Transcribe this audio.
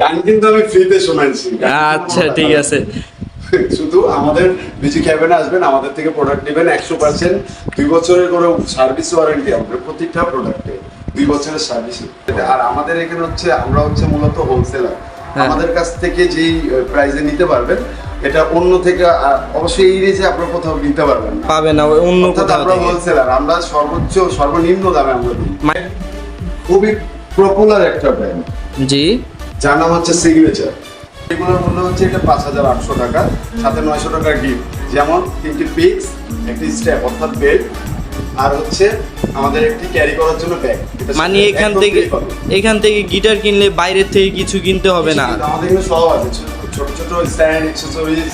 গান কিন্তু আমি ফ্রিতে শোনাইছি। আচ্ছা ঠিক আছে। শুধু আমাদের বিজি ক্যাবিনে আসবেন, আমাদের থেকে প্রোডাক্ট নেবেন 100%, 2 বছরের করে সার্ভিস ওয়ারেন্টি আমাদের প্রত্যেকটা প্রোডাক্টে 2 বছরের সার্ভিস। আর আমাদের এখানে হচ্ছে আমরা হচ্ছে মূলত হোলসেলার। আমাদের কাছ থেকে যেই প্রাইসে নিতে পারবেন এটা অন্য থেকে অবশ্যই এই রেঞ্জে আপনারা কোথাও নিতে পারবেন না, পাবে না অন্য কোথাও আমরা থেকে। হোলসেলার, আমরা সর্বনিম্ন দামে আমরা দিই। খুবই পপুলার একটা ব্র্যান্ড, জি, যার নাম হচ্ছে সিগনেচার। এগুলোর মূল্য হচ্ছে এটা 5,800 টাকা, সাথে 900 টাকার গিফট, যেমন 3টি পিক্স, একটি স্ট্র্যাপ অর্থাৎ বেল্ট, আর হচ্ছে আমাদের একটি ক্যারি করার জন্য ব্যাগ। মানে এখান থেকে গিটার কিনলে বাইরের থেকে কিছু কিনতে হবে না। আমাদের এখানে সব আছে, ছোট ছোট স্ট্যান্ড, অ্যাকসেসরিজ,